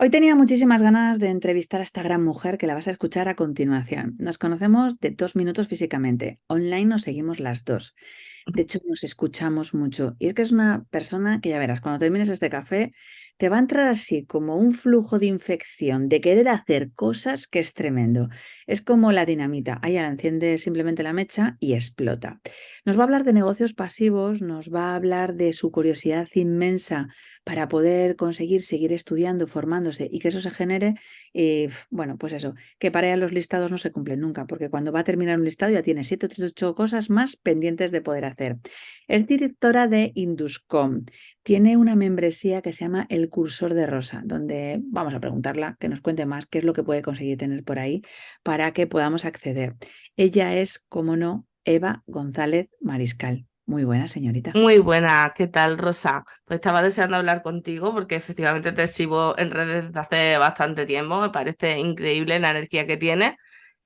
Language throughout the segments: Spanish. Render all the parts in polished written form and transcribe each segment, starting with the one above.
Hoy tenía muchísimas ganas de entrevistar a esta gran mujer que la vas a escuchar a continuación. Nos conocemos de 2 minutos físicamente. Online nos seguimos las dos. De hecho, nos escuchamos mucho. Y es que es una persona que ya verás, cuando termines este café, te va a entrar así como un flujo de infección, de querer hacer cosas que es tremendo. Es como la dinamita. A ella la enciende simplemente la mecha y explota. Nos va a hablar de negocios pasivos, nos va a hablar de su curiosidad inmensa para poder conseguir seguir estudiando, formándose y que eso se genere, bueno, pues eso, que para ella los listados no se cumplen nunca, porque cuando va a terminar un listado ya tiene 7 o 8 cosas más pendientes de poder hacer. Es directora de Induscom. Tiene una membresía que se llama El Cursor de Rosa, donde vamos a preguntarla que nos cuente más qué es lo que puede conseguir tener por ahí para que podamos acceder. Ella es, como no, Eva González Mariscal. Muy buena, señorita. Muy buena, ¿qué tal, Rosa? Pues estaba deseando hablar contigo porque efectivamente te sigo en redes desde hace bastante tiempo. Me parece increíble la energía que tienes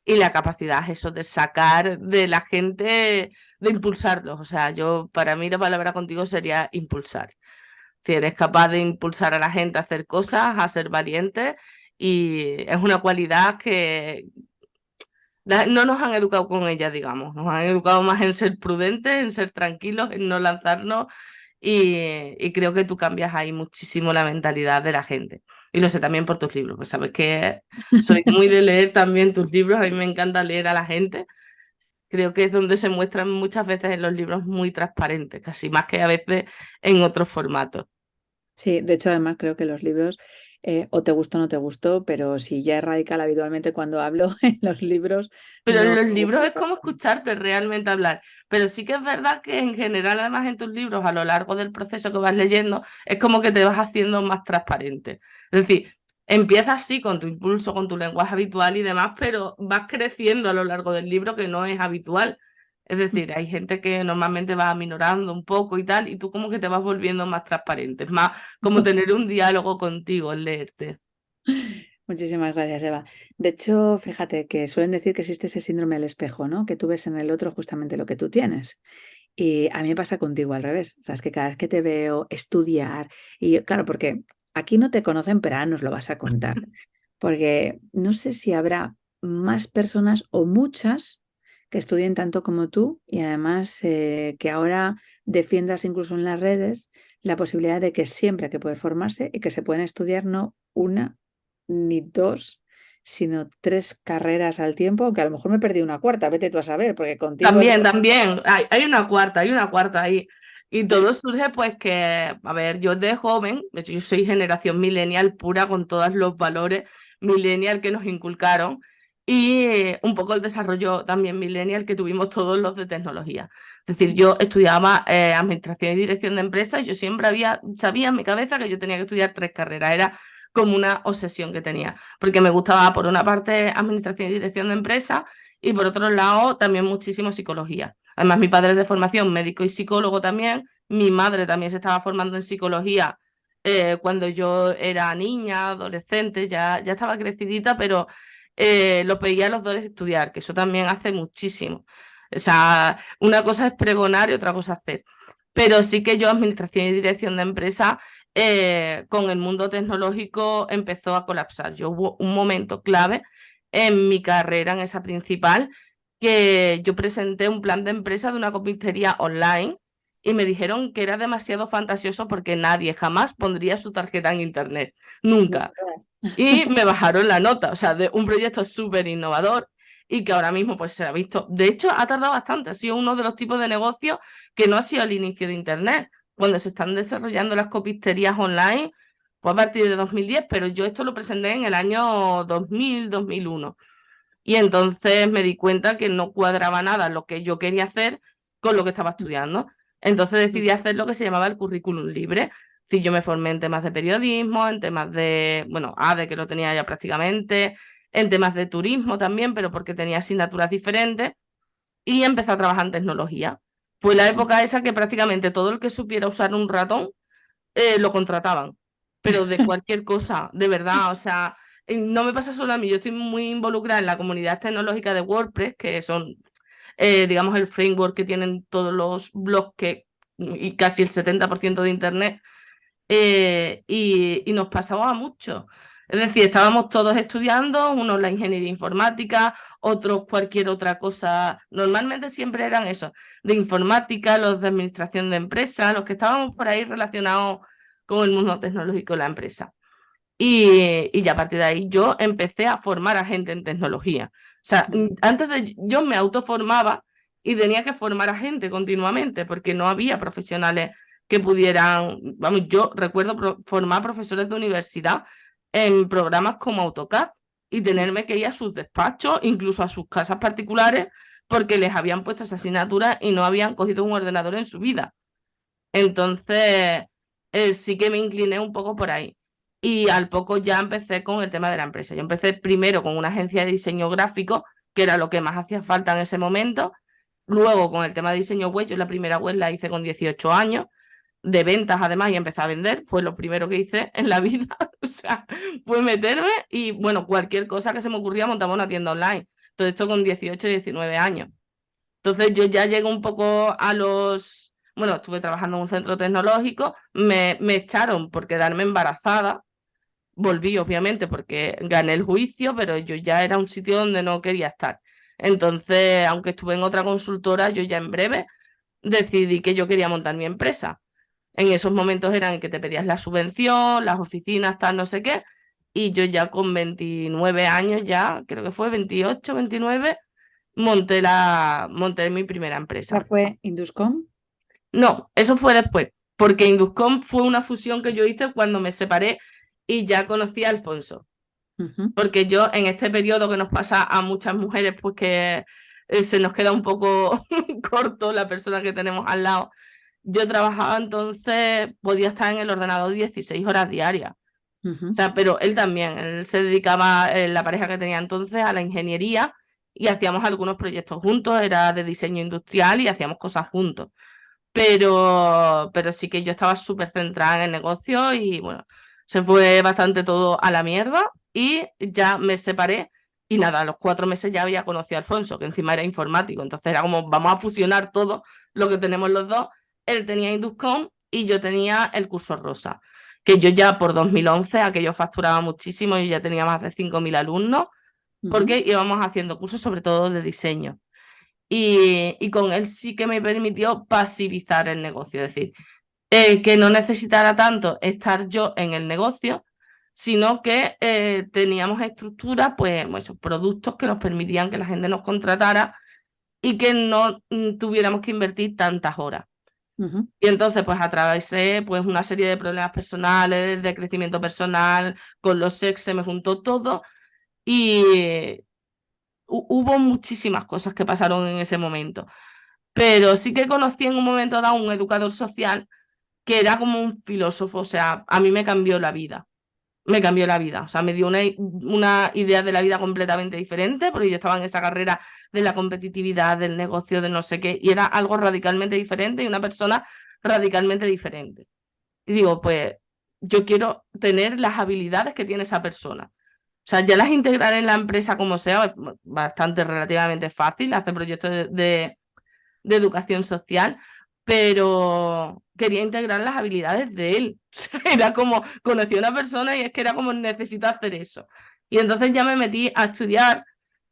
y la capacidad eso de sacar de la gente, de impulsarlos. O sea, para mí la palabra contigo sería impulsar. Si eres capaz de impulsar a la gente a hacer cosas, a ser valiente y es una cualidad que no nos han educado con ella, digamos. Nos han educado más en ser prudentes, en ser tranquilos, en no lanzarnos y creo que tú cambias ahí muchísimo la mentalidad de la gente. Y lo sé también por tus libros, pues sabes que soy muy de leer también tus libros, a mí me encanta leer a la gente. Creo que es donde se muestran muchas veces en los libros muy transparentes, casi más que a veces en otros formatos. Sí, de hecho, además creo que los libros, o te gustó o no te gustó, pero si ya es radical habitualmente cuando hablo en los libros, Pero en no los me libros gusta es como tanto. escucharte realmente hablar. Pero sí que es verdad que en general, además en tus libros, a lo largo del proceso que vas leyendo, es como que te vas haciendo más transparente. Es decir, empiezas sí con tu impulso, con tu lenguaje habitual y demás, pero vas creciendo a lo largo del libro que no es habitual. Es decir, hay gente que normalmente va aminorando un poco y tal, y tú como que te vas volviendo más transparente. Es más como tener un diálogo contigo, el leerte. Muchísimas gracias, Eva. De hecho, fíjate que suelen decir que existe ese síndrome del espejo, ¿no? Que tú ves en el otro justamente lo que tú tienes. Y a mí me pasa contigo al revés. Sabes que cada vez que te veo estudiar, y claro, porque aquí no te conocen, pero ahora nos lo vas a contar. Porque no sé si habrá más personas o muchas que estudien tanto como tú y además que ahora defiendas incluso en las redes la posibilidad de que siempre hay que poder formarse y que se pueden estudiar no una ni dos, sino tres carreras al tiempo, aunque a lo mejor me perdí una cuarta, vete tú a saber, porque contigo es... También, también, hay una cuarta ahí. Y todo surge pues que, a ver, yo de joven, de hecho yo soy generación millennial pura con todos los valores millennial que nos inculcaron y un poco el desarrollo también millennial que tuvimos todos los de tecnología. Es decir, yo estudiaba administración y dirección de empresas y yo siempre sabía en mi cabeza que yo tenía que estudiar tres carreras, era como una obsesión que tenía, porque me gustaba por una parte administración y dirección de empresas y por otro lado también muchísimo psicología. Además, mi padre es de formación médico y psicólogo también. Mi madre también se estaba formando en psicología cuando yo era niña, adolescente, ya estaba crecidita, pero lo pedía a los dos estudiar, que eso también hace muchísimo. O sea, una cosa es pregonar y otra cosa es hacer. Pero sí que yo, administración y dirección de empresa, con el mundo tecnológico empezó a colapsar. Yo hubo un momento clave en mi carrera, en esa principal, que yo presenté un plan de empresa de una copistería online y me dijeron que era demasiado fantasioso porque nadie jamás pondría su tarjeta en internet, nunca. Y me bajaron la nota, o sea, de un proyecto súper innovador y que ahora mismo pues se ha visto. De hecho, ha tardado bastante, ha sido uno de los tipos de negocios que no ha sido al inicio de internet, cuando se están desarrollando las copisterías online, fue a partir de 2010, pero yo esto lo presenté en el año 2000, 2001. Y entonces me di cuenta que no cuadraba nada lo que yo quería hacer con lo que estaba estudiando. Entonces decidí hacer lo que se llamaba el currículum libre. Sí, yo me formé en temas de periodismo, en temas de, bueno, ADE, que lo tenía ya prácticamente, en temas de turismo también, pero porque tenía asignaturas diferentes, y empecé a trabajar en tecnología. Fue la época esa que prácticamente todo el que supiera usar un ratón lo contrataban, pero de cualquier cosa, de verdad, o sea, no me pasa solo a mí, yo estoy muy involucrada en la comunidad tecnológica de WordPress, que son, digamos, el framework que tienen todos los blogs y casi el 70% de Internet, y nos pasaba mucho. Es decir, estábamos todos estudiando, unos la ingeniería informática, otros cualquier otra cosa. Normalmente siempre eran eso, de informática, los de administración de empresas, los que estábamos por ahí relacionados con el mundo tecnológico de la empresa. Y ya a partir de ahí yo empecé a formar a gente en tecnología. O sea, antes de yo me autoformaba y tenía que formar a gente continuamente porque no había profesionales que pudieran, vamos, yo recuerdo formar profesores de universidad en programas como AutoCAD y tenerme que ir a sus despachos, incluso a sus casas particulares, porque les habían puesto esa asignatura y no habían cogido un ordenador en su vida. Entonces, sí que me incliné un poco por ahí. Y al poco ya empecé con el tema de la empresa. Yo empecé primero con una agencia de diseño gráfico, que era lo que más hacía falta en ese momento. Luego con el tema de diseño web, yo la primera web la hice con 18 años, de ventas además, y empecé a vender. Fue lo primero que hice en la vida. O sea, fue meterme y, bueno, cualquier cosa que se me ocurría montaba una tienda online. Todo esto con 18, 19 años. Entonces yo ya llego un poco a los... Bueno, estuve trabajando en un centro tecnológico, me echaron por quedarme embarazada, volví obviamente porque gané el juicio, pero yo ya era un sitio donde no quería estar. Entonces, aunque estuve en otra consultora, yo ya en breve decidí que yo quería montar mi empresa. En esos momentos eran en que te pedías la subvención, las oficinas, tal, no sé qué, y yo ya con 29 años, ya creo que fue 28, 29 monté mi primera ¿Ya empresa. fue Induscom? No, eso fue después, porque Induscom fue una fusión que yo hice cuando me separé y ya conocí a Alfonso. Ujú. Porque yo en este periodo que nos pasa a muchas mujeres, pues que se nos queda un poco corto la persona que tenemos al lado, yo trabajaba entonces, podía estar en el ordenador 16 horas diarias. O Ujú. sea, pero él también, él se dedicaba, la pareja que tenía entonces, a la ingeniería y hacíamos algunos proyectos juntos, era de diseño industrial y hacíamos cosas juntos. Pero sí que yo estaba súper centrada en el negocio y bueno, se fue bastante todo a la mierda y ya me separé y nada, a los 4 meses ya había conocido a Alfonso, que encima era informático, entonces era como, vamos a fusionar todo lo que tenemos los dos. Él tenía Induscom y yo tenía el curso Rosa, que yo ya por 2011, aquello facturaba muchísimo, yo ya tenía más de 5.000 alumnos, Ujú. porque íbamos haciendo cursos sobre todo de diseño y con él sí que me permitió pasivizar el negocio, es decir, que no necesitara tanto estar yo en el negocio, sino que teníamos estructuras, pues esos productos que nos permitían que la gente nos contratara y que no tuviéramos que invertir tantas horas. Ujú. Y entonces, pues atravesé pues una serie de problemas personales, de crecimiento personal, con los ex se me juntó todo y hubo muchísimas cosas que pasaron en ese momento. Pero sí que conocí en un momento dado un educador social que era como un filósofo, o sea, a mí me cambió la vida. Me cambió la vida, o sea, me dio una idea de la vida completamente diferente, porque yo estaba en esa carrera de la competitividad, del negocio, de no sé qué, y era algo radicalmente diferente y una persona radicalmente diferente. Y digo, pues yo quiero tener las habilidades que tiene esa persona. O sea, ya las integrar en la empresa como sea, es bastante relativamente fácil, hacer proyectos de educación social, pero quería integrar las habilidades de él. O sea, era como, conocí a una persona y es que era como, necesito hacer eso. Y entonces ya me metí a estudiar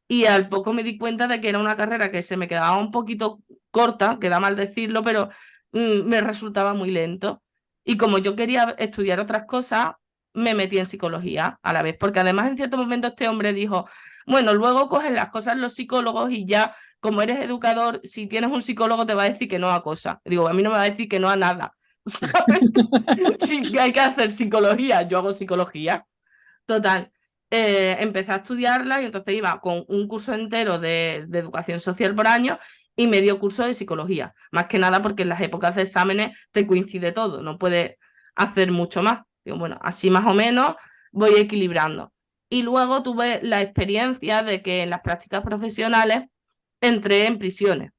y al poco me di cuenta de que era una carrera que se me quedaba un poquito corta, queda mal decirlo, pero me resultaba muy lento. Y como yo quería estudiar otras cosas, me metí en psicología a la vez, porque además en cierto momento este hombre dijo, bueno, luego cogen las cosas los psicólogos y ya, como eres educador, si tienes un psicólogo te va a decir que no a cosas. Digo, a mí no me va a decir que no a nada. ¿Sabes? Sí, que hay que hacer psicología, yo hago psicología. Total, empecé a estudiarla y entonces iba con un curso entero de educación social por año y medio curso de psicología. Más que nada porque en las épocas de exámenes te coincide todo, no puedes hacer mucho más. Digo, bueno, así más o menos voy equilibrando. Y luego tuve la experiencia de que en las prácticas profesionales entré en prisiones.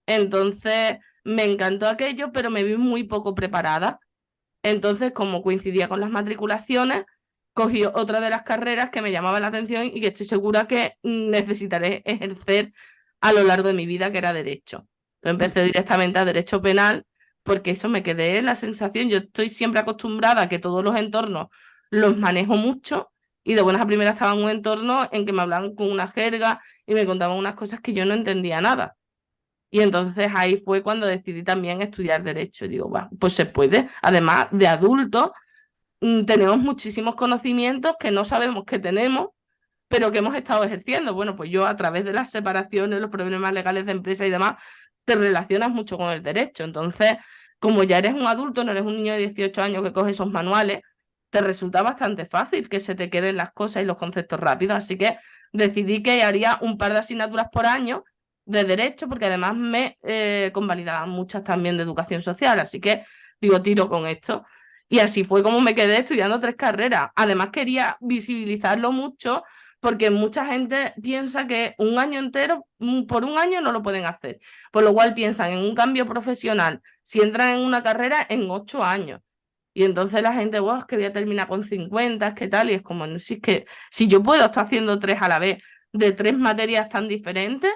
Entonces me encantó aquello, pero me vi muy poco preparada. Entonces, como coincidía con las matriculaciones, cogí otra de las carreras que me llamaba la atención y que estoy segura que necesitaré ejercer a lo largo de mi vida, que era derecho. Entonces empecé directamente a derecho penal porque eso me quedé la sensación, yo estoy siempre acostumbrada a que todos los entornos los manejo mucho Y de buenas a primeras estaba en un entorno en que me hablaban con una jerga y me contaban unas cosas que yo no entendía nada. Y entonces ahí fue cuando decidí también estudiar Derecho. Y digo, va, pues se puede. Además, de adultos, tenemos muchísimos conocimientos que no sabemos que tenemos, pero que hemos estado ejerciendo. Bueno, pues yo a través de las separaciones, los problemas legales de empresa y demás, te relacionas mucho con el derecho. Entonces, como ya eres un adulto, no eres un niño de 18 años que coge esos manuales, te resulta bastante fácil que se te queden las cosas y los conceptos rápidos. Así que decidí que haría un par de asignaturas por año de derecho, porque además me convalidaban muchas también de educación social. Así que digo, tiro con esto. Y así fue como me quedé estudiando 3 carreras. Además quería visibilizarlo mucho porque mucha gente piensa que un año entero, por un año no lo pueden hacer, por lo cual piensan en un cambio profesional, si entran en una carrera, en 8 años. Y entonces la gente, wow, es que voy a terminar con 50, es que tal, y es como, no, si es que si yo puedo estar haciendo 3 a la vez de 3 materias tan diferentes,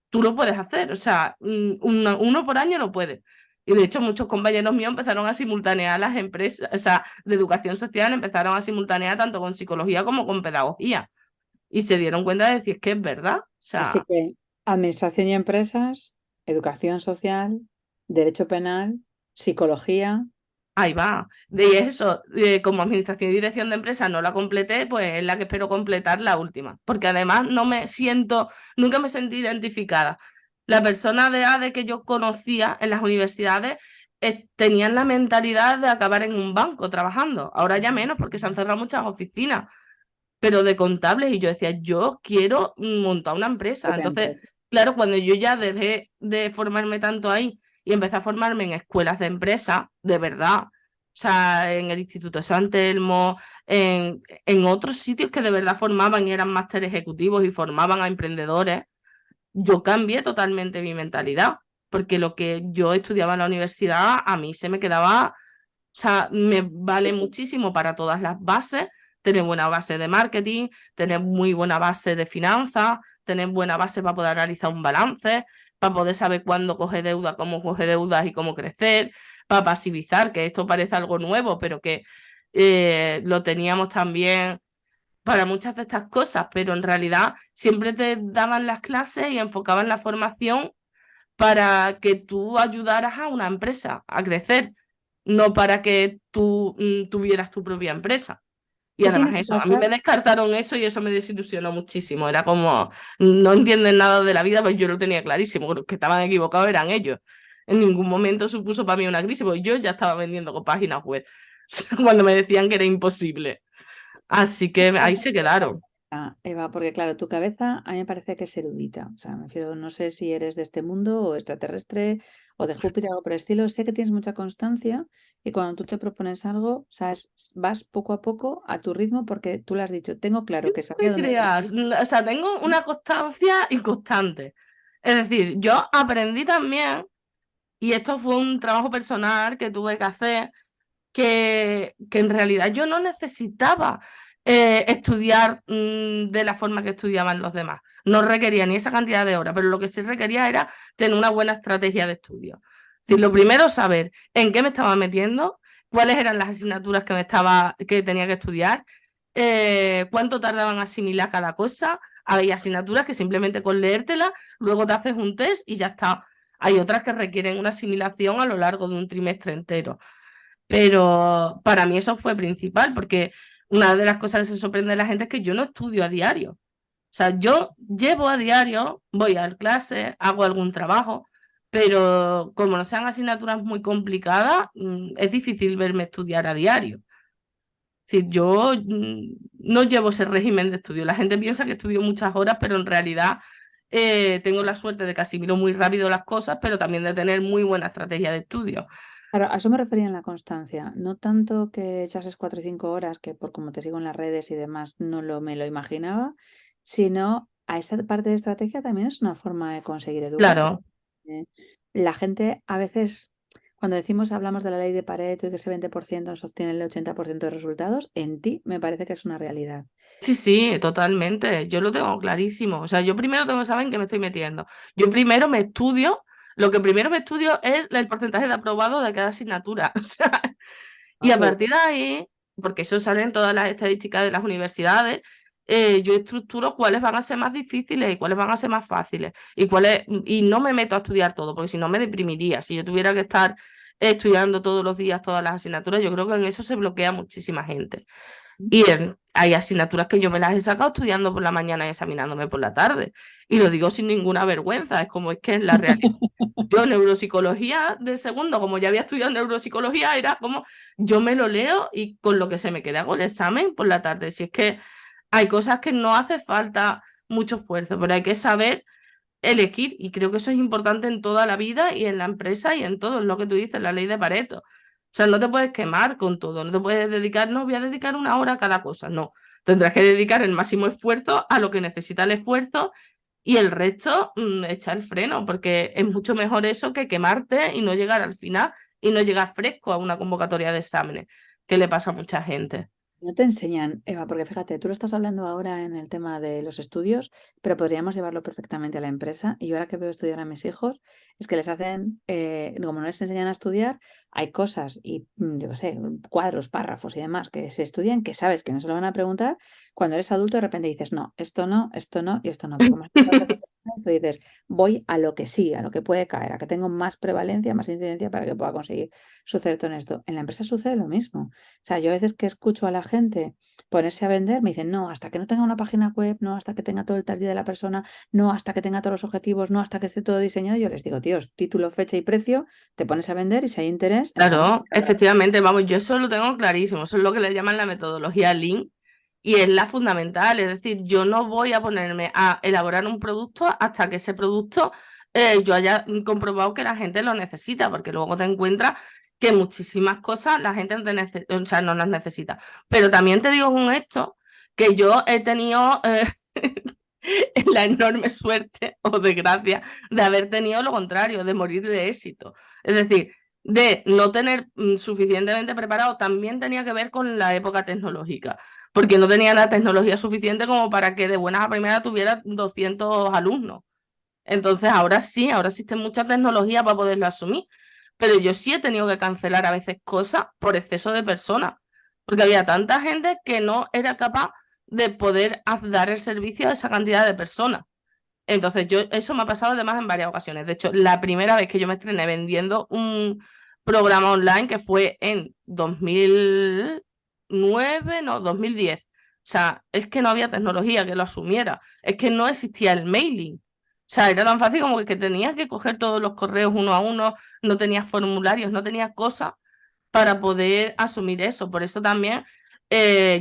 tú lo puedes hacer, o sea, uno por año lo puedes. Y de hecho muchos compañeros míos empezaron a simultanear las empresas, o sea, de educación social, empezaron a simultanear tanto con psicología como con pedagogía y se dieron cuenta de decir que es verdad. O Así sea, que administración y empresas, educación social, derecho penal, psicología. ahí va. De eso, como administración y dirección de empresas no la completé, pues es la que espero completar la última. Porque además no me siento, nunca me sentí identificada. La persona de ADE que yo conocía en las universidades tenían la mentalidad de acabar en un banco trabajando. Ahora ya menos porque se han cerrado muchas oficinas, pero de contables y yo decía, yo quiero montar una empresa. Propia Entonces, empresa. claro, cuando yo ya dejé de formarme tanto ahí y empecé a formarme en escuelas de empresa, de verdad, o sea, en el Instituto de San Telmo, en otros sitios que de verdad formaban y eran máster ejecutivos y formaban a emprendedores, yo cambié totalmente mi mentalidad, porque lo que yo estudiaba en la universidad a mí se me quedaba, o sea, me vale muchísimo para todas las bases, tener buena base de marketing, tener muy buena base de finanzas, tener buena base para poder realizar un balance, para poder saber cuándo coge deuda, cómo coge deudas y cómo crecer, para pasivizar, que esto parece algo nuevo, pero que lo teníamos también para muchas de estas cosas, pero en realidad siempre te daban las clases y enfocaban la formación para que tú ayudaras a una empresa a crecer, no para que tú tuvieras tu propia empresa. Y ¿Qué tiene además que eso, a mí pasar? me descartaron eso y eso me desilusionó muchísimo. Era como, no entienden nada de la vida, pues yo lo tenía clarísimo, los que estaban equivocados eran ellos. En ningún momento supuso para mí una crisis, porque yo ya estaba vendiendo con páginas web cuando me decían que era imposible. Así que ahí se quedaron. Eva, porque claro, tu cabeza a mí me parece que es erudita. O sea, me refiero, no sé si eres de este mundo o extraterrestre o de Júpiter o algo por el estilo. Sé que tienes mucha constancia y cuando tú te propones algo, sabes, vas poco a poco a tu ritmo porque tú lo has dicho, tengo claro que sabía ¿Qué dónde quería creas? ir. O sea, tengo una constancia inconstante. Es decir, yo aprendí también, y esto fue un trabajo personal que tuve que hacer, que en realidad yo no necesitaba estudiar de la forma que estudiaban los demás. No requería ni esa cantidad de horas, pero lo que sí requería era tener una buena estrategia de estudio. Es decir, lo primero, saber en qué me estaba metiendo, cuáles eran las asignaturas que tenía que estudiar, cuánto tardaban en asimilar cada cosa. Hay asignaturas que simplemente con leértelas, luego te haces un test y ya está. Hay otras que requieren una asimilación a lo largo de un trimestre entero. Pero para mí eso fue principal, porque una de las cosas que se sorprende de la gente es que yo no estudio a diario. O sea, yo llevo a diario, voy a clase, hago algún trabajo, pero como no sean asignaturas muy complicadas, es difícil verme estudiar a diario. Es decir, yo no llevo ese régimen de estudio. La gente piensa que estudio muchas horas, pero en realidad tengo la suerte de que asimilo muy rápido las cosas, pero también de tener muy buena estrategia de estudio. Claro, a eso me refería en la constancia. No tanto que echases 4 o 5 horas, que por como te sigo en las redes y demás, me lo imaginaba, sino a esa parte de estrategia también es una forma de conseguir educarte. Claro. Eh, La gente a veces, cuando decimos, hablamos de la ley de Pareto y que ese 20% nos obtiene el 80% de resultados, en ti me parece que es una realidad. Sí, sí, totalmente. Yo lo tengo clarísimo. O sea, yo primero tengo que saber en qué me estoy metiendo. Yo primero me estudio, lo que primero me estudio es el porcentaje de aprobado de cada asignatura. O sea, y Ah, a qué partir de ahí porque eso sale en todas las estadísticas de las universidades, yo estructuro cuáles van a ser más difíciles y cuáles van a ser más fáciles y no me meto a estudiar todo, porque si no me deprimiría. Si yo tuviera que estar estudiando todos los días todas las asignaturas, yo creo que en eso se bloquea muchísima gente. Y hay asignaturas que yo me las he sacado estudiando por la mañana y examinándome por la tarde. Y lo digo sin ninguna vergüenza, es que es la realidad. Yo neuropsicología de segundo, como ya había estudiado neuropsicología, era como yo me lo leo y con lo que se me queda hago el examen por la tarde. Si es que hay cosas que no hace falta mucho esfuerzo, pero hay que saber elegir y creo que eso es importante en toda la vida y en la empresa y en todo, es lo que tú dices, la ley de Pareto. O sea, no te puedes quemar con todo, no te puedes dedicar, no voy a dedicar una hora a cada cosa, no. Tendrás que dedicar el máximo esfuerzo a lo que necesita el esfuerzo y el resto echa el freno, porque es mucho mejor eso que quemarte y no llegar al final y no llegar fresco a una convocatoria de exámenes, que le pasa a mucha gente. No te enseñan, Eva, porque fíjate, tú lo estás hablando ahora en el tema de los estudios, pero podríamos llevarlo perfectamente a la empresa. Y yo ahora que veo estudiar a mis hijos, es que les hacen, como no les enseñan a estudiar, hay cosas y, yo qué sé, cuadros, párrafos y demás que se estudian que sabes que no se lo van a preguntar. Cuando eres adulto, de repente dices, no, esto no y esto no. Pero como estás haciendo esto, dices, voy a lo que sí, a lo que puede caer, a que tengo más prevalencia, más incidencia para que pueda conseguir suceder todo en esto. En la empresa sucede lo mismo. O sea, yo a veces que escucho a la gente ponerse a vender, me dicen, no, hasta que no tenga una página web, no, hasta que tenga todo el target de la persona, no, hasta que tenga todos los objetivos, no, hasta que esté todo diseñado. Yo les digo, tíos, título, fecha y precio, te pones a vender y si hay interés, empezamos a Claro, efectivamente, vamos, yo eso lo tengo clarísimo, eso es lo que le llaman la metodología Lean y es la fundamental, es decir, yo no voy a ponerme a elaborar un producto hasta que ese producto yo haya comprobado que la gente lo necesita, porque luego te encuentras que muchísimas cosas la gente o sea, no las necesita. Pero también te digo con esto que yo he tenido la enorme suerte o desgracia de haber tenido lo contrario, de morir de éxito. Es decir, de no tener suficientemente preparado, también tenía que ver con la época tecnológica, porque no tenía la tecnología suficiente como para que de buenas a primeras tuviera 200 alumnos. Entonces, ahora sí, ahora existe mucha tecnología para poderlo asumir, pero yo sí he tenido que cancelar a veces cosas por exceso de personas, porque había tanta gente que no era capaz de poder dar el servicio a esa cantidad de personas. Entonces, eso me ha pasado además en varias ocasiones. De hecho, la primera vez que yo me estrené vendiendo un programa online que fue en 2009, no, 2010. O sea, es que no había tecnología que lo asumiera. Es que no existía el mailing. O sea, era tan fácil como que tenías que coger todos los correos uno a uno, no tenías formularios, no tenías cosas para poder asumir eso. Por eso también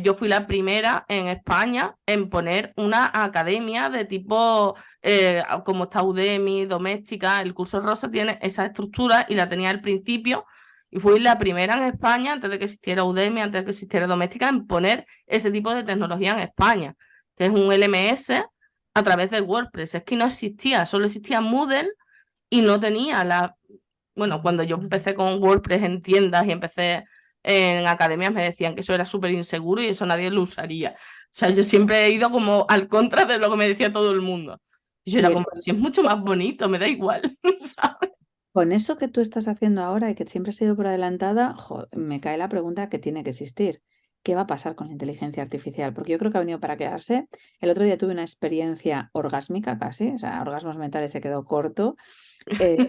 yo fui la primera en España en poner una academia de tipo como está Udemy, Doméstica. El curso Rosa tiene esa estructura y la tenía al principio. Y fui la primera en España, antes de que existiera Udemy, antes de que existiera Doméstica, en poner ese tipo de tecnología en España, que es un LMS a través de WordPress. Es que no existía, solo existía Moodle y no tenía bueno, cuando yo empecé con WordPress en tiendas y empecé en academias me decían que eso era súper inseguro y eso nadie lo usaría. O sea, yo siempre he ido como al contra de lo que me decía todo el mundo. Y yo era y como, si es mucho más bonito, me da igual, ¿sabes? con eso que tú estás haciendo ahora y que siempre has ido por adelantada, me cae la pregunta que tiene que existir. ¿Qué va a pasar con la inteligencia artificial? Porque yo creo que ha venido para quedarse. El otro día tuve una experiencia orgásmica casi, o sea, orgasmos mentales se quedó corto,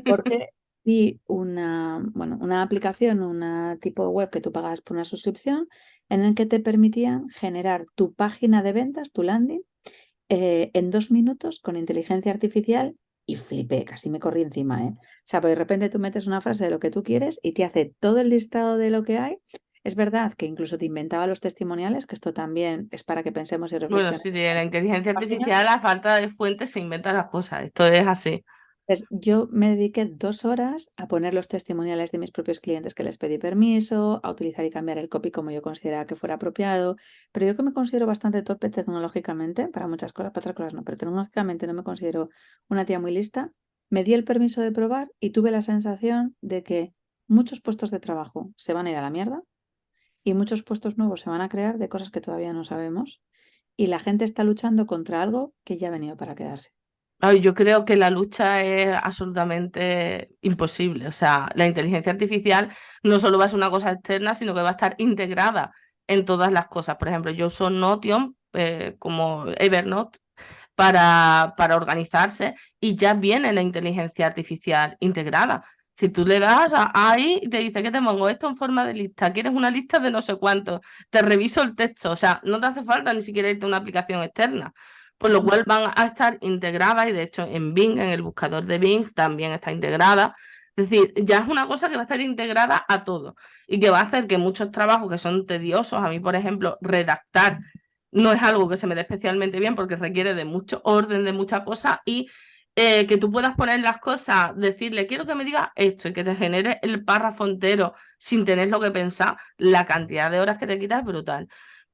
porque vi una aplicación, una tipo web que tú pagas por una suscripción, en el que te permitían generar tu página de ventas, tu landing, en 2 minutos con inteligencia artificial y flipé, casi me corrí encima, ¿eh? O sea, pues de repente tú metes una frase de lo que tú quieres y te hace todo el listado de lo que hay. Es verdad que incluso te inventaba los testimoniales, que esto también es para que pensemos y Bueno, reflexionemos sí, de la inteligencia en la página. artificial, a falta de fuentes, se inventan las cosas. Esto es así. Entonces, yo me dediqué 2 horas a poner los testimoniales de mis propios clientes que les pedí permiso, a utilizar y cambiar el copy como yo consideraba que fuera apropiado. Pero yo que me considero bastante torpe tecnológicamente, para muchas cosas, para otras cosas no, pero tecnológicamente no me considero una tía muy lista, me di el permiso de probar y tuve la sensación de que muchos puestos de trabajo se van a ir a la mierda y muchos puestos nuevos se van a crear de cosas que todavía no sabemos y la gente está luchando contra algo que ya ha venido para quedarse. Ay, yo creo que la lucha es absolutamente imposible. O sea, la inteligencia artificial no solo va a ser una cosa externa, sino que va a estar integrada en todas las cosas. Por ejemplo, yo uso Notion como Evernote para organizarse y ya viene la inteligencia artificial integrada. Si tú le das ahí y te dice que te pongo esto en forma de lista, quieres una lista de no sé cuánto, te reviso el texto, o sea, no te hace falta ni siquiera irte a una aplicación externa, por lo cual van a estar integradas y de hecho en Bing, en el buscador de Bing, también está integrada. Es decir, ya es una cosa que va a estar integrada a todo y que va a hacer que muchos trabajos que son tediosos, a mí, por ejemplo, redactar no es algo que se me dé especialmente bien porque requiere de mucho orden, de mucha cosa y que tú puedas poner las cosas, decirle, quiero que me diga esto y que te genere el párrafo entero sin tener lo que pensar, la cantidad de horas que te quitas es brutal.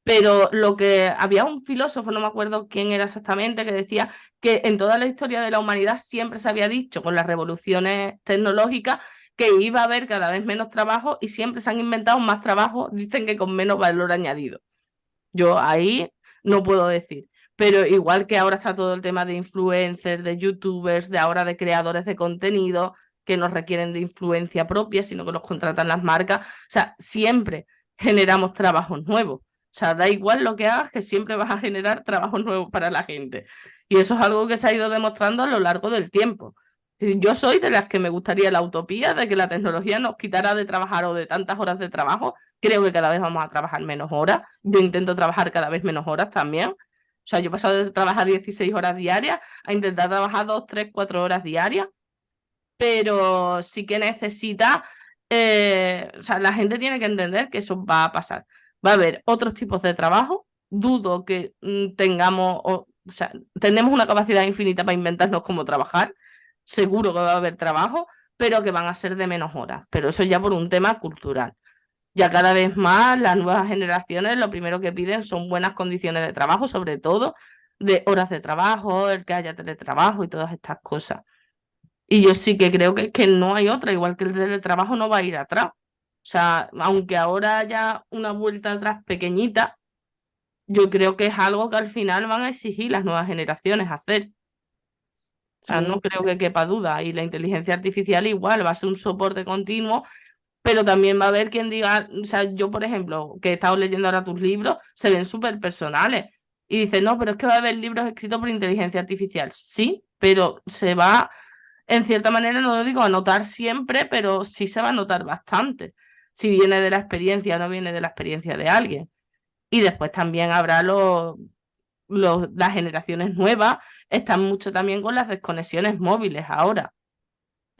Pero lo que había un filósofo, no me acuerdo quién era exactamente, que decía que en toda la historia de la humanidad siempre se había dicho con las revoluciones tecnológicas que iba a haber cada vez menos trabajo y siempre se han inventado más trabajos, dicen que con menos valor añadido. Yo ahí no puedo decir. Pero igual que ahora está todo el tema de influencers, de youtubers, de ahora de creadores de contenido que no requieren de influencia propia, sino que los contratan las marcas. O sea, siempre generamos trabajos nuevos. O sea, da igual lo que hagas, que siempre vas a generar trabajos nuevos para la gente. Y eso es algo que se ha ido demostrando a lo largo del tiempo. Yo soy de las que me gustaría la utopía de que la tecnología nos quitara de trabajar o de tantas horas de trabajo. Creo que cada vez vamos a trabajar menos horas. Yo intento trabajar cada vez menos horas también. O sea, yo he pasado de trabajar 16 horas diarias a intentar trabajar 2, 3, 4 horas diarias, pero sí que necesita, o sea, la gente tiene que entender que eso va a pasar. Va a haber otros tipos de trabajo. Dudo que tengamos, o sea, tenemos una capacidad infinita para inventarnos cómo trabajar. Seguro que va a haber trabajo, pero que van a ser de menos horas. Pero eso ya por un tema cultural. Ya cada vez más las nuevas generaciones lo primero que piden son buenas condiciones de trabajo, sobre todo de horas de trabajo, el que haya teletrabajo y todas estas cosas. Y yo sí que creo que no hay otra, igual que el teletrabajo no va a ir atrás. O sea, aunque ahora haya una vuelta atrás pequeñita, yo creo que es algo que al final van a exigir las nuevas generaciones hacer. O sea, no Sí, creo que quepa duda. Y la inteligencia artificial igual va a ser un soporte continuo, pero también va a haber quien diga, o sea, yo por ejemplo, que he estado leyendo ahora tus libros, se ven súper personales. Y dice, no, pero es que va a haber libros escritos por inteligencia artificial. Sí, pero se va, en cierta manera, no lo digo a notar siempre, pero sí se va a notar bastante. Si viene de la experiencia o no viene de la experiencia de alguien. Y después también habrá las generaciones nuevas, están mucho también con las desconexiones móviles ahora.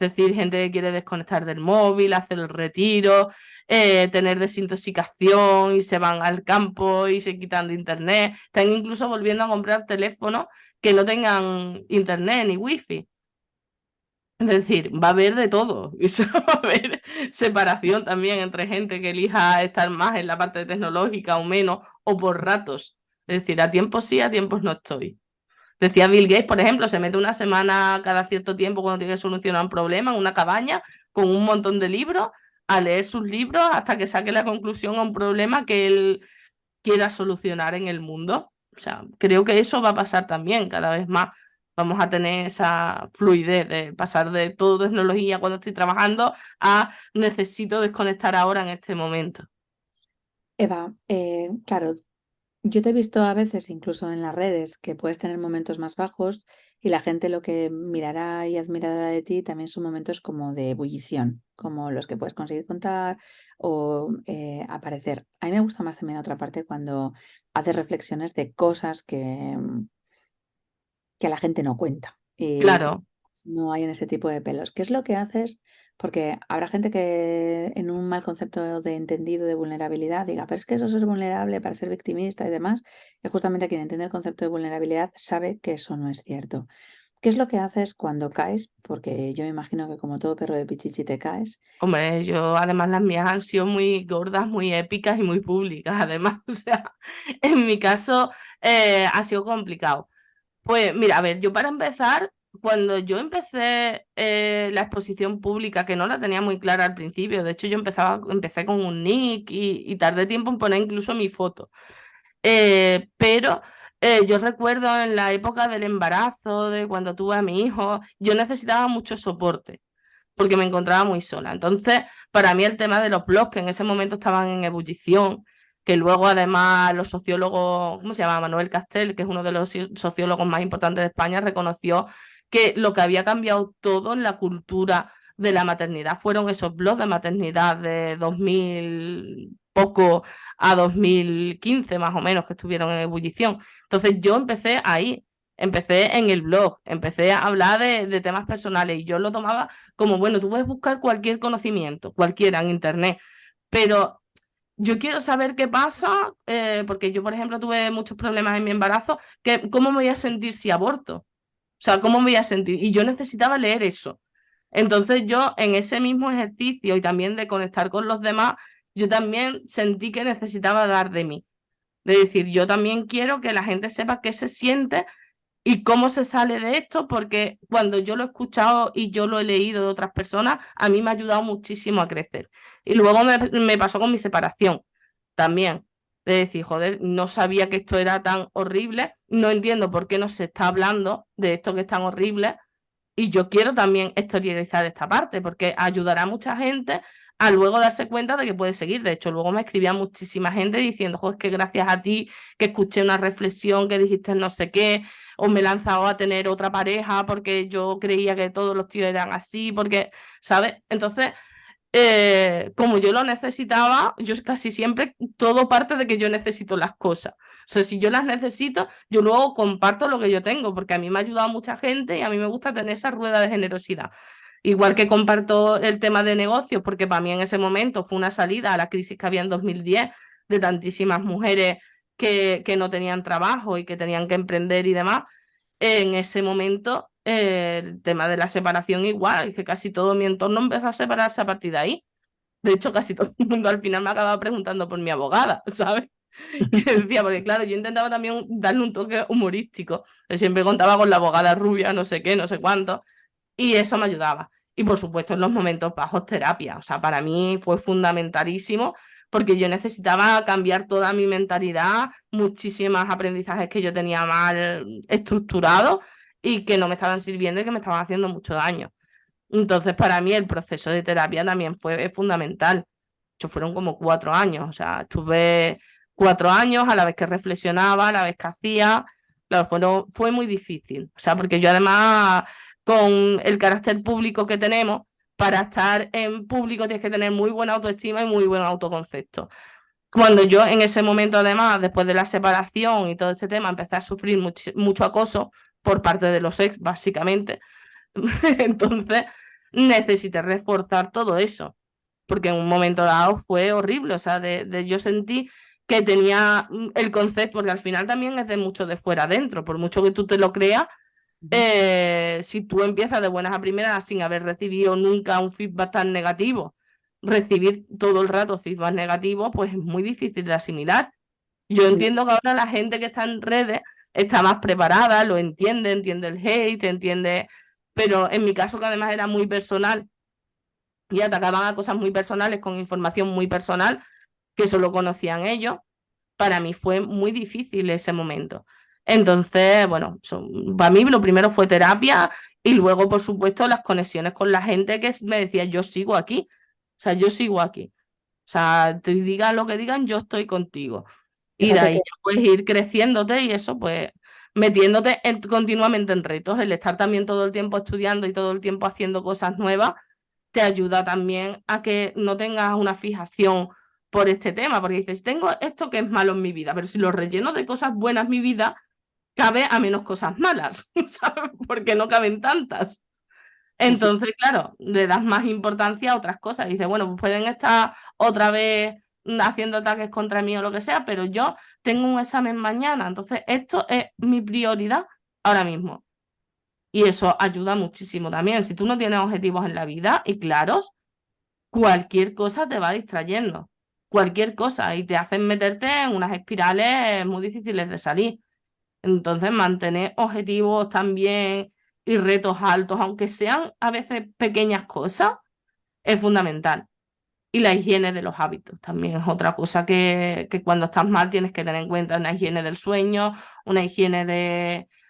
Es decir, gente que quiere desconectar del móvil, hacer el retiro, tener desintoxicación y se van al campo y se quitan de internet. Están incluso volviendo a comprar teléfonos que no tengan internet ni wifi. Es decir, va a haber de todo. Y eso va a haber separación también entre gente que elija estar más en la parte tecnológica o menos, o por ratos. Es decir, a tiempos sí, a tiempos no estoy. Decía Bill Gates, por ejemplo, se mete una semana cada cierto tiempo cuando tiene que solucionar un problema en una cabaña con un montón de libros, a leer sus libros hasta que saque la conclusión a un problema que él quiera solucionar en el mundo. O sea, creo que eso va a pasar también cada vez más. Vamos a tener esa fluidez de pasar de todo tecnología cuando estoy trabajando a necesito desconectar ahora en este momento. Eva, claro, yo te he visto a veces, incluso en las redes, que puedes tener momentos más bajos y la gente lo que mirará y admirará de ti también son momentos como de ebullición, como los que puedes conseguir contar o aparecer. A mí me gusta más también otra parte cuando haces reflexiones de cosas que la gente no cuenta y que Claro. no hay en ese tipo de pelos. ¿Qué es lo que haces? Porque habrá gente que en un mal concepto de entendido de vulnerabilidad diga, pero es que eso es vulnerable para ser victimista y demás. Y justamente quien entiende el concepto de vulnerabilidad sabe que eso no es cierto. ¿Qué es lo que haces cuando caes? Porque yo me imagino que como todo perro de pichichi te caes. Hombre, yo además las mías han sido muy gordas, muy épicas y muy públicas, además, o sea, en mi caso ha sido complicado. Pues mira, a ver, yo para empezar, cuando yo empecé la exposición pública, que no la tenía muy clara al principio, de hecho yo empecé con un nick y tardé tiempo en poner incluso mi foto. Pero yo recuerdo en la época del embarazo, de cuando tuve a mi hijo, yo necesitaba mucho soporte porque me encontraba muy sola. Entonces, para mí el tema de los blogs, que en ese momento estaban en ebullición, que luego además los sociólogos, ¿cómo se llama? Manuel Castel, que es uno de los sociólogos más importantes de España, reconoció que lo que había cambiado todo en la cultura de la maternidad fueron esos blogs de maternidad de 2000 poco a 2015 más o menos, que estuvieron en ebullición. Entonces yo empecé ahí, empecé en el blog, empecé a hablar de temas personales y yo lo tomaba como, bueno, tú puedes buscar cualquier conocimiento, cualquiera en internet, pero yo quiero saber qué pasa, porque yo, por ejemplo, tuve muchos problemas en mi embarazo, ¿cómo me voy a sentir si aborto? O sea, ¿cómo me voy a sentir? Y yo necesitaba leer eso. Entonces yo en ese mismo ejercicio y también de conectar con los demás, yo también sentí que necesitaba dar de mí. De decir, yo también quiero que la gente sepa qué se siente y cómo se sale de esto, porque cuando yo lo he escuchado y yo lo he leído de otras personas, a mí me ha ayudado muchísimo a crecer. Y luego me pasó con mi separación también. De decir, joder, no sabía que esto era tan horrible, no entiendo por qué no se está hablando de esto que es tan horrible y yo quiero también exteriorizar esta parte porque ayudará a mucha gente a luego darse cuenta de que puede seguir. De hecho, luego me escribía muchísima gente diciendo, joder, es que gracias a ti que escuché una reflexión, que dijiste no sé qué, o me he lanzado a tener otra pareja porque yo creía que todos los tíos eran así, porque, ¿sabes? Entonces, como yo lo necesitaba, yo casi siempre todo parte de que yo necesito las cosas. O sea, si yo las necesito, yo luego comparto lo que yo tengo, porque a mí me ha ayudado mucha gente y a mí me gusta tener esa rueda de generosidad. Igual que comparto el tema de negocios, porque para mí en ese momento fue una salida a la crisis que había en 2010 de tantísimas mujeres que no tenían trabajo y que tenían que emprender y demás. En ese momento, el tema de la separación igual, que casi todo mi entorno empezó a separarse a partir de ahí. De hecho, casi todo el mundo al final me acababa preguntando por mi abogada, ¿sabes? Que decía, porque claro, yo intentaba también darle un toque humorístico. Yo siempre contaba con la abogada rubia, no sé qué, no sé cuánto, y eso me ayudaba. Y por supuesto, en los momentos bajos, terapia. O sea, para mí fue fundamentalísimo porque yo necesitaba cambiar toda mi mentalidad, muchísimos aprendizajes que yo tenía mal estructurados y que no me estaban sirviendo y que me estaban haciendo mucho daño. Entonces, para mí el proceso de terapia también fue fundamental. Fueron como 4 años, o sea, estuve 4 años a la vez que reflexionaba, a la vez que hacía. Claro, fue muy difícil, o sea, porque yo además, con el carácter público que tenemos, para estar en público tienes que tener muy buena autoestima y muy buen autoconcepto. Cuando yo en ese momento, además, después de la separación y todo este tema, empecé a sufrir mucho acoso por parte de los ex, básicamente. Entonces necesité reforzar todo eso, porque en un momento dado fue horrible, o sea, yo sentí que tenía el concepto, porque al final también es de mucho de fuera adentro, por mucho que tú te lo creas, si tú empiezas de buenas a primeras sin haber recibido nunca un feedback tan negativo, recibir todo el rato feedback negativo, pues es muy difícil de asimilar. Yo entiendo que ahora la gente que está en redes está más preparada, lo entiende, entiende el hate, entiende, pero en mi caso que además era muy personal y atacaban a cosas muy personales con información muy personal que solo conocían ellos, para mí fue muy difícil ese momento. Entonces, bueno, para mí lo primero fue terapia y luego, por supuesto, las conexiones con la gente que me decía, yo sigo aquí, o sea, yo sigo aquí. O sea, te digan lo que digan, yo estoy contigo. Y de Fíjate ahí que ya puedes ir creciéndote y eso, pues, metiéndote continuamente en retos. El estar también todo el tiempo estudiando y todo el tiempo haciendo cosas nuevas te ayuda también a que no tengas una fijación por este tema, porque dices, tengo esto que es malo en mi vida, pero si lo relleno de cosas buenas mi vida, cabe a menos cosas malas, ¿sabes? Porque no caben tantas. sí, sí. Entonces, claro, le das más importancia a otras cosas. Dices, bueno, pues pueden estar otra vez haciendo ataques contra mí o lo que sea, pero yo tengo un examen mañana, entonces esto es mi prioridad ahora mismo. Y eso ayuda muchísimo también. Si tú no tienes objetivos en la vida y claros, cualquier cosa te va distrayendo. Cualquier cosa y te hacen meterte en unas espirales muy difíciles de salir. Entonces, mantener objetivos también y retos altos, aunque sean a veces pequeñas cosas, es fundamental. Y la higiene de los hábitos también es otra cosa que cuando estás mal tienes que tener en cuenta: una higiene del sueño, una higiene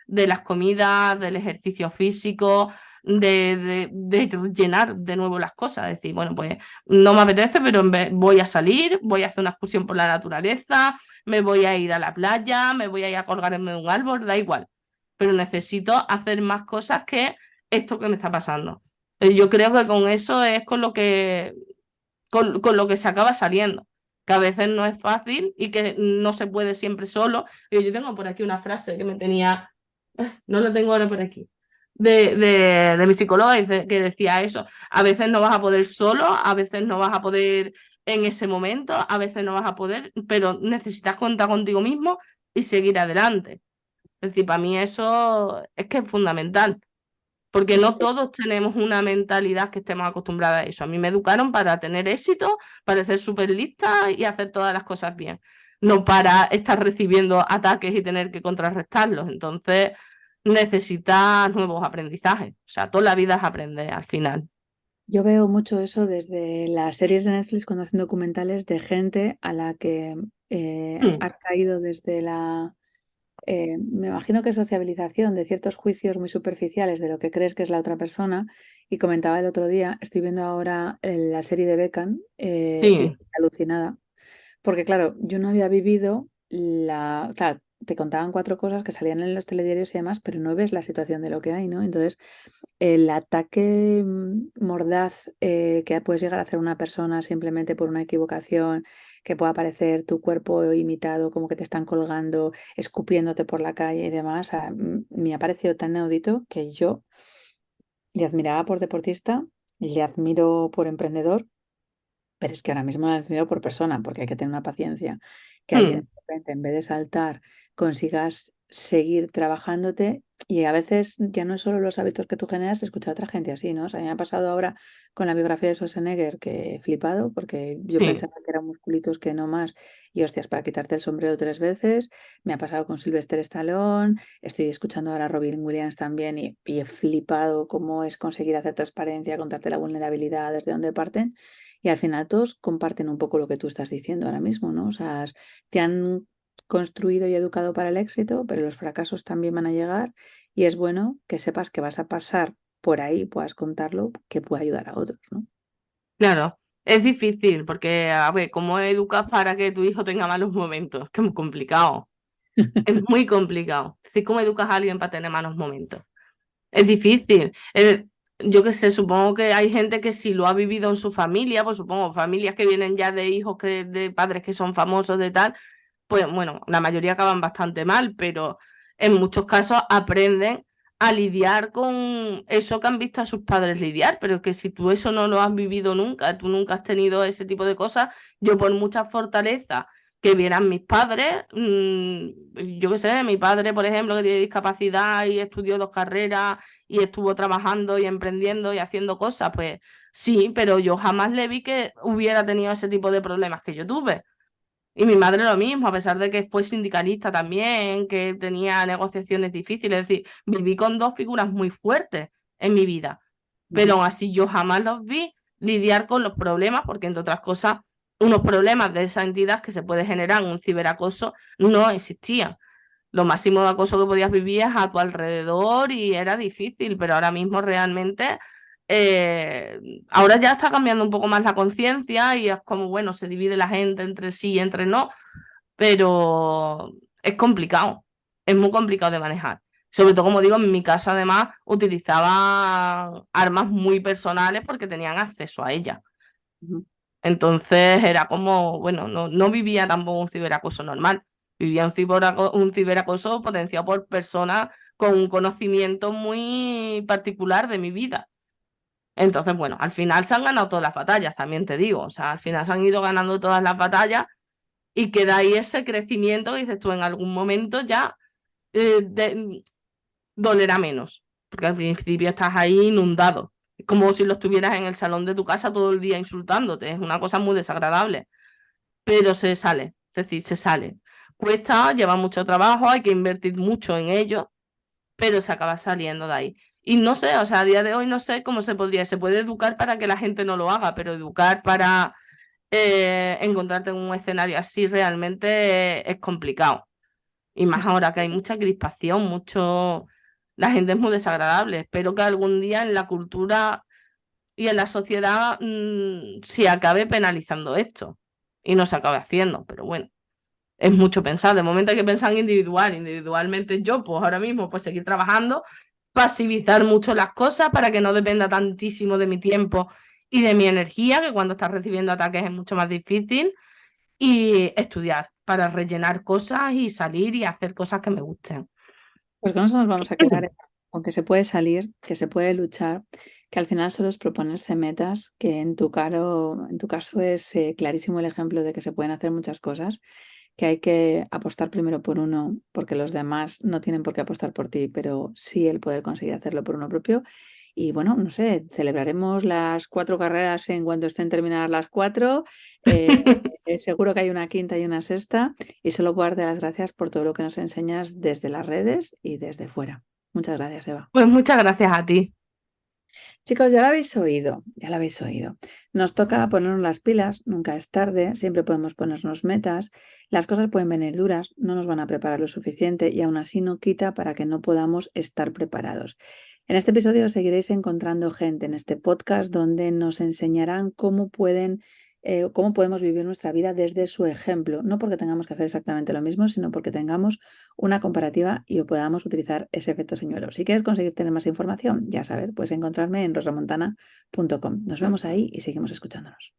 de las comidas, del ejercicio físico. de llenar de nuevo las cosas. Decir, bueno, pues no me apetece, pero voy a salir, voy a hacer una excursión por la naturaleza, me voy a ir a la playa, me voy a ir a colgarme de un árbol, da igual. Pero necesito hacer más cosas que esto que me está pasando. Yo creo que con eso es con lo que se acaba saliendo, que a veces no es fácil y que no se puede siempre solo. Y yo tengo por aquí una frase que me tenía, no la tengo ahora por aquí, de mi psicóloga que decía eso, a veces no vas a poder solo, a veces no vas a poder en ese momento, a veces no vas a poder, pero necesitas contar contigo mismo y seguir adelante. Es decir, para mí eso es que es fundamental. Porque no todos tenemos una mentalidad que estemos acostumbrados a eso. A mí me educaron para tener éxito, para ser súper lista y hacer todas las cosas bien, no para estar recibiendo ataques y tener que contrarrestarlos. Entonces, necesitas nuevos aprendizajes. O sea, toda la vida es aprender al final. Yo veo mucho eso desde las series de Netflix cuando hacen documentales de gente a la que Mm, has caído desde me imagino que sociabilización de ciertos juicios muy superficiales de lo que crees que es la otra persona. Y comentaba el otro día, estoy viendo ahora la serie de Beckham y sí, estoy alucinada. Porque claro, yo no había vivido Claro, te contaban cuatro cosas que salían en los telediarios y demás, pero no ves la situación de lo que hay, ¿no? Entonces, el ataque mordaz que puedes llegar a hacer una persona simplemente por una equivocación, que pueda parecer tu cuerpo imitado, como que te están colgando, escupiéndote por la calle y demás, me ha parecido tan inaudito que yo le admiraba por deportista, le admiro por emprendedor, pero es que ahora mismo la admiro por persona, porque hay que tener una paciencia. Que alguien mm, de repente, en vez de saltar, consigas seguir trabajándote. Y a veces ya no es solo los hábitos que tú generas, escuchar a otra gente así, ¿no? O sea, a mí me ha pasado ahora con la biografía de Schwarzenegger que he flipado, porque yo sí, pensaba que eran musculitos que no más. Y hostias, para quitarte el sombrero tres veces. Me ha pasado con Sylvester Stallone. Estoy escuchando ahora a Robin Williams también y he flipado cómo es conseguir hacer transparencia, contarte la vulnerabilidad, desde dónde parten. Y al final todos comparten un poco lo que tú estás diciendo ahora mismo, ¿no? O sea, te han construido y educado para el éxito, pero los fracasos también van a llegar y es bueno que sepas que vas a pasar por ahí, puedas contarlo, que puede ayudar a otros, ¿no? claro. Es difícil porque, a ver, ¿cómo educas para que tu hijo tenga malos momentos? Es que es muy complicado. Es muy complicado. Es decir, ¿cómo educas a alguien para tener malos momentos? Es difícil. Yo qué sé, supongo que hay gente que si lo ha vivido en su familia, pues supongo familias que vienen ya de hijos de padres que son famosos de tal, pues bueno, la mayoría acaban bastante mal, pero en muchos casos aprenden a lidiar con eso que han visto a sus padres lidiar, pero es que si tú eso no lo has vivido nunca, tú nunca has tenido ese tipo de cosas, yo por mucha fortaleza que vieran mis padres, yo qué sé, mi padre, por ejemplo, que tiene discapacidad y estudió dos carreras y estuvo trabajando y emprendiendo y haciendo cosas, pues sí, pero yo jamás le vi que hubiera tenido ese tipo de problemas que yo tuve. Y mi madre lo mismo, a pesar de que fue sindicalista también, que tenía negociaciones difíciles, es decir, viví con dos figuras muy fuertes en mi vida, pero Ujú. aún así yo jamás los vi lidiar con los problemas, porque entre otras cosas, unos problemas de esa entidad que se puede generar un ciberacoso no existían. Lo máximo de acoso que podías vivir es a tu alrededor y era difícil, pero ahora mismo realmente, eh, ahora ya está cambiando un poco más la conciencia y es como, bueno, se divide la gente entre sí y entre no, pero es complicado, es muy complicado de manejar. Sobre todo, como digo, en mi casa además utilizaban armas muy personales porque tenían acceso a ellas. Ujú. Entonces era como, bueno, no vivía tampoco un ciberacoso normal, vivía un ciberacoso potenciado por personas con un conocimiento muy particular de mi vida. Entonces, bueno, al final se han ganado todas las batallas, también te digo, o sea, al final se han ido ganando todas las batallas y queda ahí ese crecimiento que dices tú en algún momento ya dolerá menos, porque al principio estás ahí inundado. Es como si lo estuvieras en el salón de tu casa todo el día insultándote, es una cosa muy desagradable, pero se sale, es decir, se sale. Cuesta, lleva mucho trabajo, hay que invertir mucho en ello, pero se acaba saliendo de ahí. Y no sé, o sea, a día de hoy no sé cómo se puede educar para que la gente no lo haga, pero educar para encontrarte en un escenario así realmente es complicado. Y más ahora que hay mucha crispación, mucho. La gente es muy desagradable. Espero que algún día en la cultura y en la sociedad se acabe penalizando esto y no se acabe haciendo, pero bueno. Es mucho pensar, de momento hay que pensar en individualmente yo, pues ahora mismo, pues seguir trabajando, pasivizar mucho las cosas para que no dependa tantísimo de mi tiempo y de mi energía, que cuando estás recibiendo ataques es mucho más difícil, y estudiar para rellenar cosas y salir y hacer cosas que me gusten. Pues con eso nos vamos a quedar, con que se puede salir, que se puede luchar, que al final solo es proponerse metas, que en tu caso es clarísimo el ejemplo de que se pueden hacer muchas cosas, que hay que apostar primero por uno, porque los demás no tienen por qué apostar por ti, pero sí el poder conseguir hacerlo por uno propio. Y bueno, no sé, celebraremos las 4 carreras en cuanto estén terminadas las 4. Seguro que hay una quinta y una sexta. Y solo puedo darte las gracias por todo lo que nos enseñas desde las redes y desde fuera. Muchas gracias, Eva. Pues muchas gracias a ti. Chicos, ya lo habéis oído, ya lo habéis oído. Nos toca ponernos las pilas, nunca es tarde, siempre podemos ponernos metas. Las cosas pueden venir duras, no nos van a preparar lo suficiente y aún así no quita para que no podamos estar preparados. En este episodio seguiréis encontrando gente en este podcast donde nos enseñarán cómo podemos vivir nuestra vida desde su ejemplo, no porque tengamos que hacer exactamente lo mismo, sino porque tengamos una comparativa y podamos utilizar ese efecto señuelo. Si quieres conseguir tener más información, ya sabes, puedes encontrarme en rosamontana.com. Nos vemos ahí y seguimos escuchándonos.